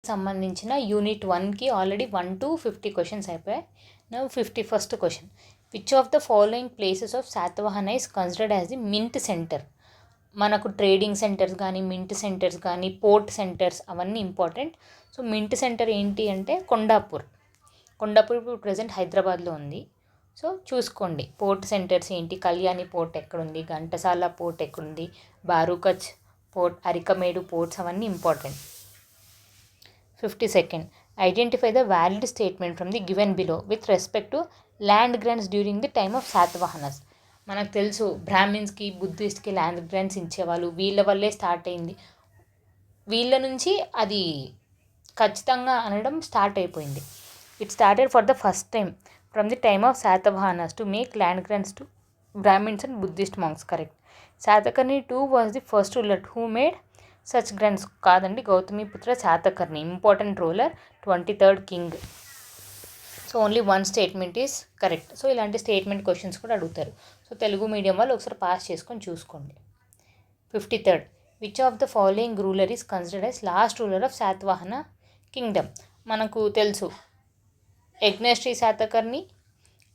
సంబంధించిన యూనిట్ 1కి already 1 to 50 questions అయిపోయాయి. Now 51st question. Which of the following places of Satavahana is considered as the mint centre? మనకు trading centres కానీ mint centres కానీ port centres అవన్నీ important. So mint centre ఏంటి అంటే కొండాపూర్ ఇప్పుడు ప్రజెంట్ హైదరాబాద్లో ఉంది. సో చూసుకోండి పోర్ట్ సెంటర్స్ ఏంటి. కళ్యాణి పోర్ట్ ఎక్కడుంది, ఘంటసాల పోర్ట్ ఎక్కడుంది, బారూకచ్ పోర్ట్, అరికమేడు పోర్ట్స్ అవన్నీ important. 52nd. Identify the valid statement from the given below with respect to land grants during the time of Satavahanas. మనకు తెలుసు బ్రాహ్మిన్స్కి బుద్ధిస్ట్కి ల్యాండ్ గ్రాంట్స్ ఇచ్చేవాళ్ళు, వీళ్ళ వల్లే స్టార్ట్ అయింది, వీళ్ళ నుంచి అది ఖచ్చితంగా అనడం స్టార్ట్ అయిపోయింది. It started for the first time from the time of Satavahanas to make land grants to Brahmins and Buddhist monks. Correct. Satakarni two was the first ruler who made such grants. కాదండి, Gautamiputra Satakarni important ruler, 23rd king. So only one statement is correct. So ఇలాంటి statement questions కూడా అడుగుతారు. So Telugu medium వాళ్ళు ఒకసారి pass చేసుకొని చూసుకోండి. 53rd. Which of the following ruler is considered as last ruler of Satavahana kingdom? మనకు తెలుసు యజ్ఞశ్రీ శాతకర్ణి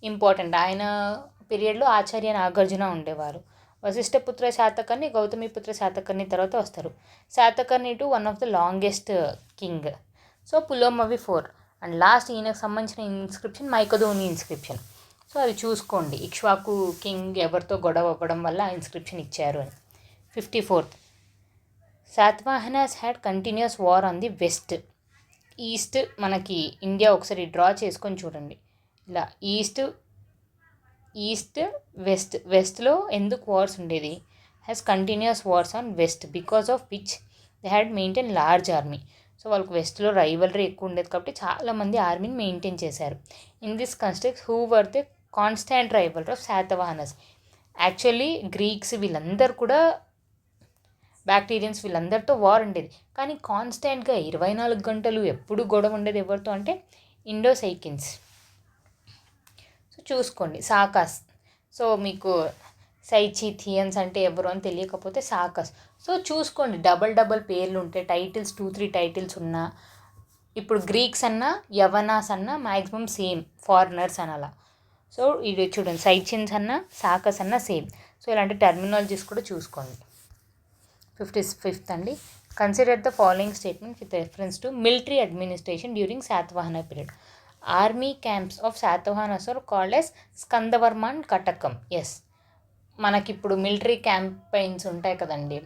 ఇంపార్టెంట్. ఆయన పీరియడ్లో ఆచార్య నాగార్జున ఉండేవారు. వశిష్ఠపుత్ర శాతకర్ణి, గౌతమిపుత్ర శాతకర్ణి తర్వాత వస్తారు. Satakarni to one of the longest king. So Pulumavi 4. And last ఈయనకు సంబంధించిన ఇన్స్క్రిప్షన్ మైకదోని ఇన్స్క్రిప్షన్. సో అది చూసుకోండి, ఇక్ష్వాకు కింగ్ ఎవరితో గొడవ అవ్వడం వల్ల ఆ ఇన్స్క్రిప్షన్ ఇచ్చారు అని. 54th. Satavahanas had continuous war on the west. East మనకి ఇండియా ఒకసారి డ్రా చేసుకొని చూడండి. ఇలా ఈస్ట్ వెస్ట్లో ఎందుకు వార్స్ ఉండేది? Has continuous wars on west because of which they had maintain large army. So వాళ్ళకి వెస్ట్లో రైవలరీ ఎక్కువ ఉండేది కాబట్టి చాలామంది ఆర్మీని మెయింటైన్ చేశారు. In this constructs who were the constant rival of Satavahanas? Actually Greeks వీళ్ళందరూ కూడా బ్యాక్టీరియన్స్ వీళ్ళందరితో వార్ ఉండేది, కానీ కాన్స్టాంట్గా 24 గంటలు ఎప్పుడు గొడవ ఉండేది ఎవరితో అంటే ఇండోసైకిన్స్. సో చూసుకోండి. సాకాస్. సో మీకు సైచిథియన్స్ అంటే ఎవరు అని తెలియకపోతే సాకాస్. సో చూసుకోండి, డబల్ పేర్లు ఉంటాయి, టైటిల్స్ 2-3 టైటిల్స్ ఉన్నా. ఇప్పుడు గ్రీక్స్ అన్నా యవనాస్ అన్నా మ్యాక్సిమం సేమ్, ఫారినర్స్ అనాలా. సో ఇది చూడండి, సైచిన్స్ అన్నా సాకస్ అన్నా సేమ్. సో ఇలాంటి టర్మినాలజీస్ కూడా చూసుకోండి. 55th అండి. Consider the following statement with reference to military administration during Satavahana period. Army camps of Satavahanas are called as Skandavarma and Katakam. Yes, మనకిప్పుడు మిలిటరీ క్యాంపెయిన్స్ ఉంటాయి కదండి,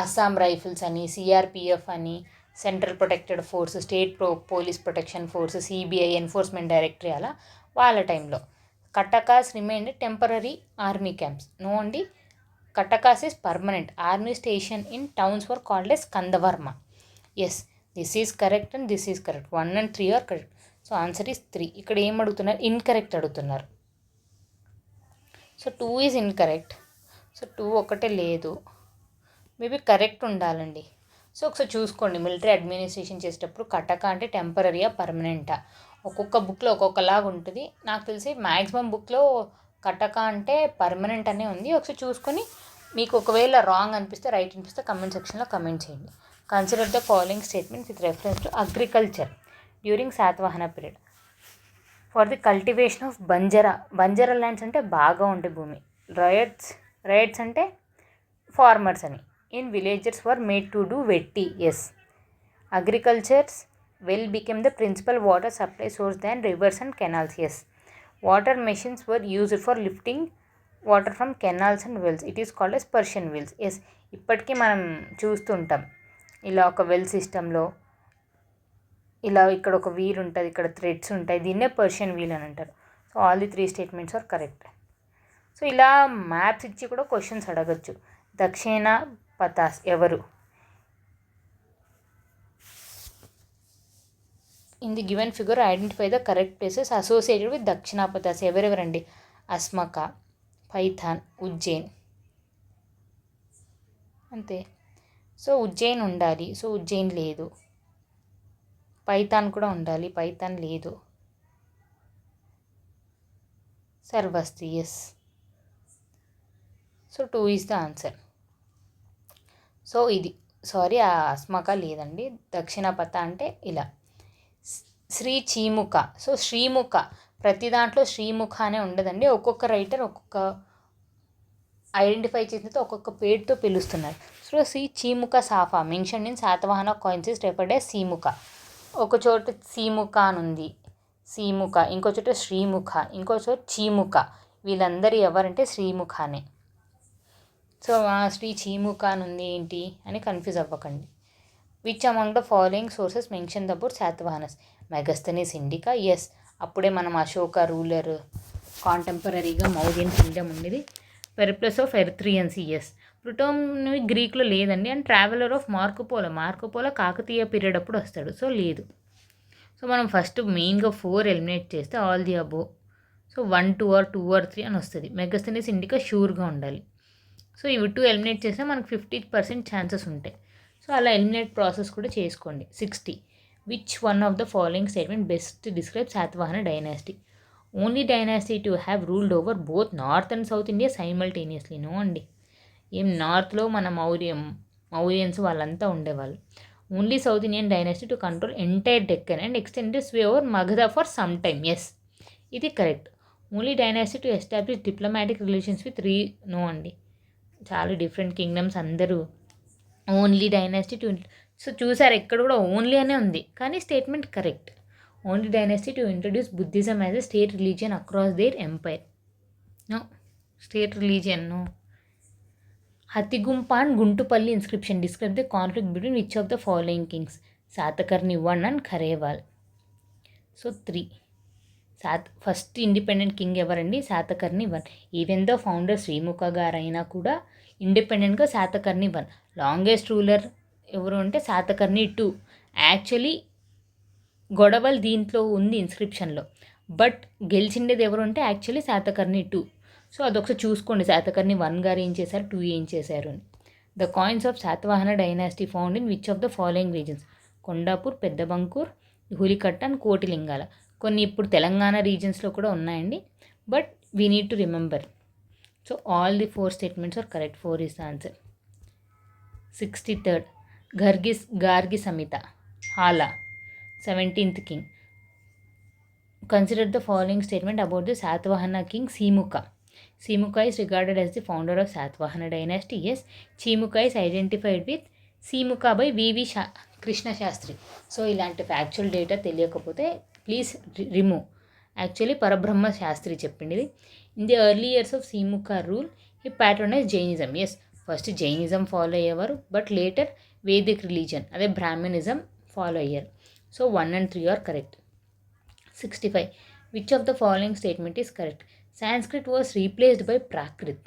అస్సాం రైఫిల్స్ అని, సిఆర్పిఎఫ్ అని, central protected force, state police protection force, CBI enforcement directory, అలా వాళ్ళ టైంలో. Katakas remained temporary army camps. No అండి, Katakas is permanent. Army station in towns were called as Kandavarma. Yes, this is correct and this is correct. 1 and 3 are correct. So answer is 3. ఇక్కడ ఏం అడుగుతున్నారు? Incorrect అడుగుతున్నారు. So 2 is incorrect. So 2 ఒకటే లేదు, maybe correct ఉండాలండి. So ఒకసారి చూసుకోండి, military administration చేసేటప్పుడు కటక అంటే టెంపరరీయా పర్మనెంటా? ఒక్కొక్క బుక్లో ఒక్కొక్కలాగా ఉంటుంది. నాకు తెలిసి మ్యాక్సిమం బుక్లో కటక అంటే పర్మనెంట్ అనే ఉంది. ఒకసారి చూసుకొని మీకు ఒకవేళ రాంగ్ అనిపిస్తే, రైట్ అనిపిస్తే కమెంట్ సెక్షన్లో కమెంట్ చేయండి. Consider the following statement with reference to agriculture during Satavahana period. For the cultivation of banjara lands అంటే బాగా ఉండే భూమి. రయట్స్ అంటే ఫార్మర్స్ అని. In villagers were made to do vetti. Yes, agricultures well became the principal water supply source than rivers and canals. Yes, water machines were used for lifting water from canals and wells. It is called as Persian wells. Yes, ఇప్పటికీ మనం చూస్తుంటాం ఇలా ఒక well సిస్టంలో ఇలా ఇక్కడ ఒక wheel ఉంటుంది, ఇక్కడ థ్రెడ్స్ ఉంటాయి, దీన్నే పర్షియన్ వీల్ అని అంటారు. So all the 3 statements are correct. So ఇలా మ్యాప్స్ ఇచ్చి కూడా క్వశ్చన్స్ అడగచ్చు. దక్షిణ పతాస్ ఎవరు? In the given figure identify the correct places associated with Dakshinapathas. ఎవరెవరండి? అస్మక, పైథాన్, ఉజ్జయిన్, అంతే. సో ఉజ్జయిన్ ఉండాలి. సో ఉజ్జయిన్ లేదు. పైథాన్ కూడా ఉండాలి. పైథాన్ లేదు. Sarvasti. Yes. So 2 is the answer. So ఇది సారీ, ఆ అస్మక లేదండి. దక్షిణపథ అంటే ఇలా శ్రీ చీముఖ. సో శ్రీముఖ, ప్రతి దాంట్లో శ్రీముఖ అనే ఉండదండి. ఒక్కొక్క రైటర్ ఒక్కొక్క ఐడెంటిఫై చేసినతో ఒక్కొక్క పేరుతో పిలుస్తున్నారు. సో శ్రీ చీముఖ సాఫా mention in Satavahana coins is referred as Simukha. ఒక చోట సీముఖ అని ఉంది, సీముఖ, ఇంకో చోట శ్రీముఖ, ఇంకో చోట చీముఖ. వీళ్ళందరూ ఎవరంటే శ్రీముఖానే. సో శ్రీ చీముఖ అని ఉంది ఏంటి అని కన్ఫ్యూజ్ అవ్వకండి. Which among the following sources mention about Satavahanas? Megasthenes Indica, yes, అప్పుడే మనం అశోక రూలర్, కాంటెంపరీగా మౌర్యన్ కింగ్డమ్ ఉండేది. Periplus of Erythreans, yes. ప్లుటోని గ్రీక్లో లేదండి. And traveller of Marco Polo Kakatiya period అప్పుడు వస్తాడు, సో లేదు. సో మనం ఫస్ట్ మెయిన్గా 4 ఎలిమినేట్ చేస్తే all the above, so 1, 2 or 2 or 3 అని వస్తుంది. మెగస్తనీస్ ఇండికా షూర్గా ఉండాలి. సో ఇవి 2 ఎలిమినేట్ చేస్తే మనకు 50% ఛాన్సెస్ ఉంటాయి. సో అలా ఎలిమినేట్ ప్రాసెస్ కూడా చేసుకోండి. 60. Which one of the following statement best describe Satavahana dynasty? Only dynasty to have ruled over both north and south India simultaneously. No అండి, ఏం నార్త్లో మన మౌర్యన్స్ వాళ్ళంతా ఉండేవాళ్ళు. Only south Indian dynasty to control entire Deccan and extended sway over Magadha for some time, yes, ఇది correct. Only dynasty to establish diplomatic relations with no అండి, చాలా different kingdoms అందరూ. ఓన్లీ డైనాసిటీ టు, సో చూసారు ఎక్కడ కూడా ఓన్లీ అనే ఉంది, కానీ statement correct. Only dynasty to introduce Buddhism as a state religion across their empire. No, state religion no. Hathigumpha and Guntupalli inscription describe the conflict between which of the following kings? Satakarni 1 and Kharavela. So 3. First independent king ఎవరండి? Satakarni 1. Even the founder Srimukha గారు అయినా కూడా ఇండిపెండెంట్గా Satakarni 1. Longest ruler ఎవరు అంటే Satakarni 2. Actually గొడవలు దీంట్లో ఉంది ఇన్స్క్రిప్షన్లో, బట్ గెలిచిండేది ఎవరు అంటే యాక్చువల్లీ శాతకర్ణి 2. సో అదొకసారి చూసుకోండి, శాతకర్ణి 1 గారు ఏం చేశారు, 2 ఏం చేశారు అని. The coins of Satavahana dynasty found in which of the following regions? Kondapur, Peddabankur, Hulikatta and Kotilingala. కొన్ని ఇప్పుడు తెలంగాణ రీజన్స్లో కూడా ఉన్నాయండి, but we need to remember. So all the 4 statements are correct. 4 is the answer. 63rd. Gargi Samita, Hala, 17th king. Consider the following statement about the Satvahana king Simukha. Simukha is regarded as the founder of Satvahana dynasty. Yes, Chimukha is identified with Simukha by V.V. Krishna Shastri. So ఇలాంటి factual data తెలియకపోతే please remove. Actually Parabrahma Shastri చెప్పింది. In the early years of Simukha rule he patronize Jainism. Yes, first Jainism follow అయ్యేవారు, but later Vedic religion అదే Brahmanism follow అయ్యారు. So 1 and 3 are correct. 65. Which of the following statement is correct? Sanskrit was replaced by Prakrit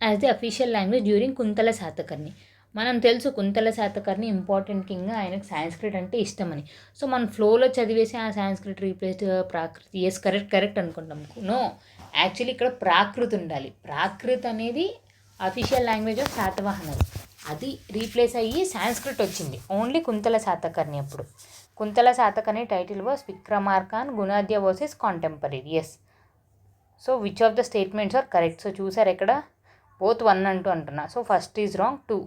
as the official language during Kuntala Satakarni. మనం తెలుసు Kuntala Satakarni important king, ఆయనకు Sanskrit అంటే ఇష్టమని. So మనం ఫ్లోలో చదివేసి ఆ సాంస్క్రిట్ రీప్లేస్డ్ ప్రాకృతి, ఎస్ కరెక్ట్ అనుకుంటాం. నో, యాక్చువల్లీ ఇక్కడ ప్రాకృతి ఉండాలి. ప్రాకృత్ అనేది అఫీషియల్ లాంగ్వేజ్ ఆఫ్ శాతవాహనలు, అది రీప్లేస్ అయ్యి సాంస్క్రిట్ వచ్చింది ఓన్లీ కుంతల శాతకర్ణి అప్పుడు. Kuntala Satakarni title was Vikramarka and Gunadhya versus contemporary. Yes, so which of the statements are correct? So చూసారు ఎక్కడ బోత్ 1 and 2 అంటున్నా. So first is wrong, 2.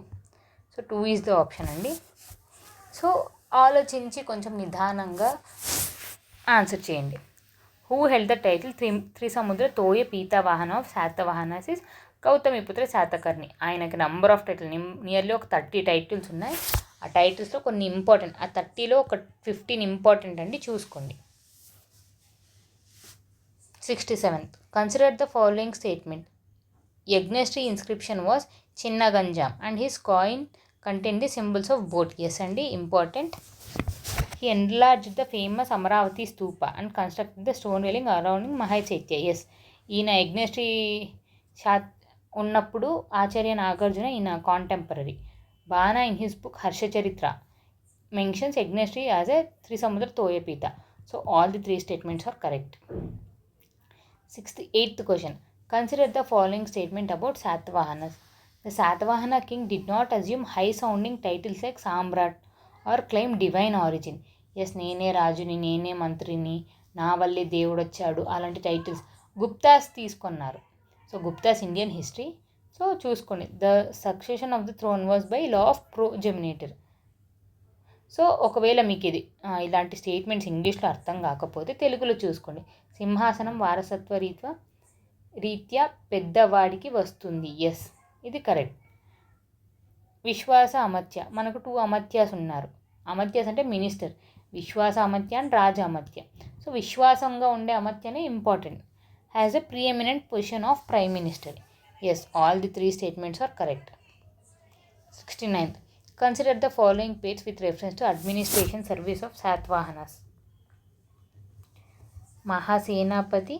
So 2 is the option అండి. సో ఆలోచించి కొంచెం నిదానంగా ఆన్సర్ చేయండి. Who held the title Trisamudra Toya Pitavahana of Satavahanas? Gautamiputra Satakarni. ఆయనకి number of title nearly ఒక 30 టైటిల్స్ ఉన్నాయి. ఆ టైటిల్స్లో కొన్ని ఇంపార్టెంట్, ఆ 30లో ఒక 15 ఇంపార్టెంట్ అండి, చూసుకోండి. 67th. Consider the following statement. Yajnashri inscription was Chinnaganjam and his coin content the symbols of boat. Yes అండి, important. He enlarged the famous Amaravati stupa and constructed the stone railing arounding Mahachaitya. Yes, ఈయన యజ్ఞశ్రీ ఉన్నప్పుడు ఆచార్య నాగార్జున ఈయన contemporary. Bana in his book Harshacharita mentions Yajnashri as a Trisamudra Toyapita. So all the 3 statements are correct. 68th question. Consider the following statement about Satavahanas. The Satavahana king did not assume high-sounding titles like Samrat or claim divine origin. Yes, నేనే రాజుని, నేనే మంత్రిని, నా వల్లే దేవుడు వచ్చాడు అలాంటి titles Guptas తీసుకున్నారు. So Guptas Indian history. So so చూసుకోండి, the succession of the throne was by law of primogenitor. So ఒకవేళ మీకు ఇది ఇలాంటి స్టేట్మెంట్స్ ఇంగ్లీష్లో అర్థం కాకపోతే తెలుగులో చూసుకోండి. సింహాసనం వారసత్వ రీత్యా పెద్దవాడికి వస్తుంది. ఎస్, ఇది కరెక్ట్. విశ్వాస అమత్య, మనకు 2 అమత్యాస్ ఉన్నారు. అమత్యాస్ అంటే మినిస్టర్, విశ్వాస అమత్య అండ్ రాజ అమత్య. సో విశ్వాసంగా ఉండే అమత్యనే important. Has a preeminent position of prime minister. Yes, all the 3 statements are correct. 69th, consider the following pairs with reference to administration service of Satavahanas. Mahasenapati,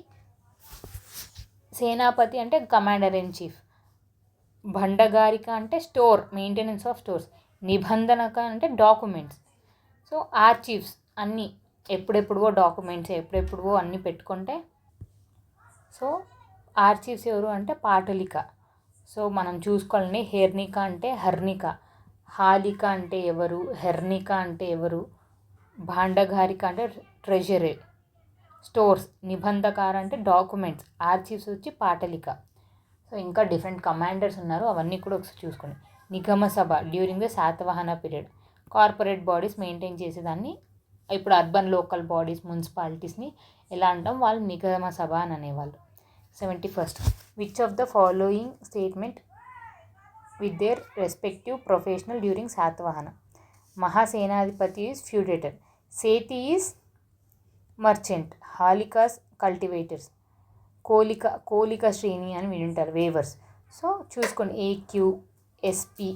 Senapati అంటే కమాండర్ ఇన్ చీఫ్. భండగారిక అంటే store, maintenance of stores. Nibandhaka అంటే documents. So archives అన్నీ ఎప్పుడెప్పుడువో documents ఎప్పుడెప్పుడువో అన్నీ పెట్టుకుంటే. So archives ఎవరు అంటే పాటలిక. So మనం చూసుకోవాలండి, హెర్నిక అంటే హర్నిక, హాలిక అంటే ఎవరు, హెర్నిక అంటే ఎవరు, భాండగారిక అంటే ట్రెజరీ స్టోర్స్, నిబంధకార అంటే డాక్యుమెంట్స్, ఆర్చీవ్స్ వచ్చి పాటలిక. సో ఇంకా డిఫరెంట్ కమాండర్స్ ఉన్నారు, అవన్నీ కూడా ఒకసారి చూసుకోండి. నిగమ సభ during the Satavahana period. Corporate bodies maintain చేసేదాన్ని. ఇప్పుడు అర్బన్ లోకల్ బాడీస్ మున్సిపాలిటీస్ని ఎలా అంటాం, వాళ్ళు నిగమ సభ అని అనేవాళ్ళు. 71st, which of the following statement with their respective professional during Satavahana. Mahasenadhipati is feudatory, Sethi is merchant, Halikas cultivators, Kolika Shreni అని వింటారు, వేవర్స్. సో చూసుకోండి, ఏక్యూఎస్పి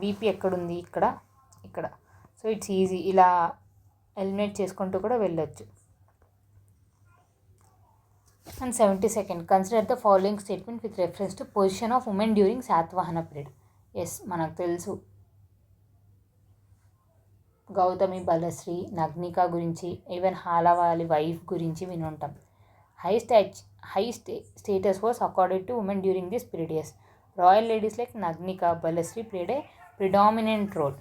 బీపీ ఎక్కడుంది, ఇక్కడ. సో ఇట్స్ ఈజీ, ఇలా ఎలిమినేట్ చేసుకుంటూ కూడా వెళ్ళొచ్చు. And 72nd, consider the following statement with reference to position of women during Satavahana period. Yes, మనకు తెలుసు, గౌతమి బలశ్రీ, నగ్నిక గురించి, ఈవెన్ హాలవాలి వైఫ్ గురించి వినుంటాం. High status was accorded to women during this period. Yes, royal ladies like Naganika, Balashri played a predominant role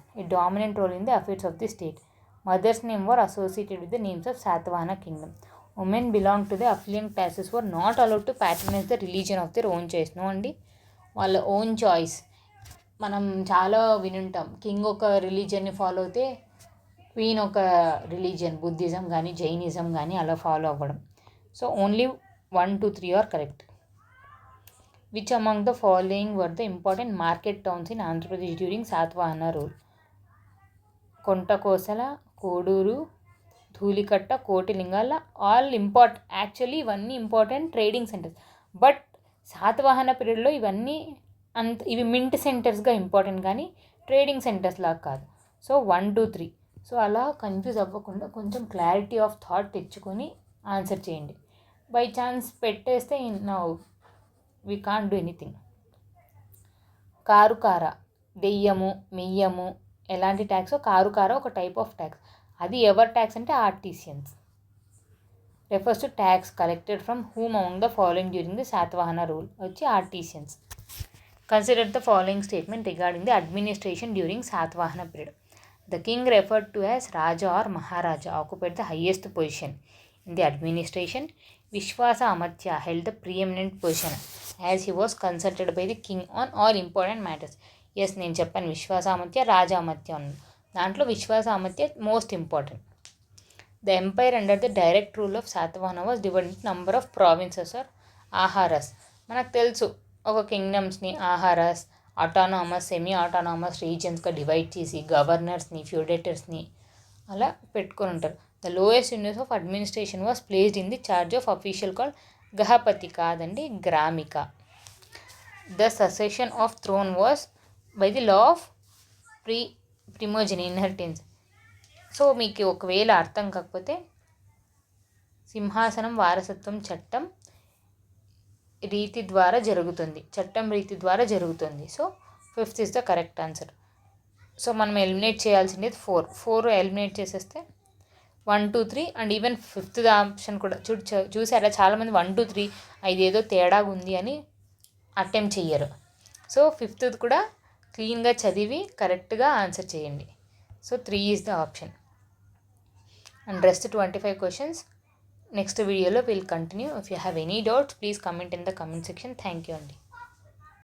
in the affairs of the state. Mothers' name were associated with the names of Satavahana kingdom. Women belonged to the affluent classes were not allowed to patronize the religion of their own choice. No అండి, వాళ్ళ own choice. మనం చాలా వినుంటాం, king ఒక రిలీజియన్ని follow అయితే queen ఒక religion, Buddhism కానీ జైనిజం కానీ అలా ఫాలో అవ్వడం. So only 1, 2, 3 are correct. Which among the following were the important market towns in Andhra Pradesh during Satavahana rule. Kontakosala, Koduru, Dhulikatta, Kotilingala all actually ఇవన్నీ important trading centres. But Satavahana పీరియడ్లో ఇవి మింట్ సెంటర్స్గా ఇంపార్టెంట్ కానీ ట్రేడింగ్ సెంటర్స్ లాగా కాదు. సో 1, 2, 3. సో అలా కన్ఫ్యూజ్ అవ్వకుండా కొంచెం క్లారిటీ ఆఫ్ థాట్ తెచ్చుకొని ఆన్సర్ చేయండి. బై ఛాన్స్ పెట్టేస్తే we can't do anything. Karukara, దెయ్యము, మెయ్యము ఎలాంటి ట్యాక్స్, కారుకార ఒక టైప్ ఆఫ్ ట్యాక్స్. అది ఎవర్ ట్యాక్స్ అంటే artisans. Refers to tax collected from whom among the following during the Satavahana rule వచ్చి artisans. Consider the following statement regarding the administration during Satavahana period. The king referred to as Raja or Maharaja occupied the highest position in the administration. Vishwasa Amatya held the preeminent position as he was consulted by the king on all important matters. Yes, నేను చెప్పాను, విశ్వాస అమత్య, రాజ అమత్య ఉంది. దాంట్లో Vishwasa Amatya most important. The empire under the direct rule of Satavahana was divided into number of provinces or aharas. మనకు తెలుసు, ఒక కింగ్డమ్స్ని aharas, autonomous, semi autonomous రీజియన్స్గా డివైడ్ చేసి గవర్నర్స్ని, ఫ్యూడేటర్స్ని అలా పెట్టుకొని ఉంటారు. The lowest unit of administration was placed in the charge of official call Gahapati, కాదండి Gramika. The succession of throne was by the law of primogeniture, inheritance. So మీకు ఒకవేళ అర్థం కాకపోతే, సింహాసనం వారసత్వం చట్టం రీతి ద్వారా జరుగుతుంది. So 5th is the correct answer. So మనం ఎలిమినేట్ చేయాల్సింది 4 ఎలిమినేట్ చేసేస్తే 1, 2, 3 అండ్ ఈవెన్ 5th ఆప్షన్ కూడా చూసారా, చాలామంది 1, 2, 3 ఇదేదో తేడాగా ఉంది అని అటెంప్ట్ చెయ్యరు. సో 5th కూడా క్లీన్గా చదివి కరెక్ట్గా ఆన్సర్ చేయండి. So 3 is the option. And rest 25 questions next వీడియోలో will continue. If you have any doubts please comment in the comment section. Thank you అండి.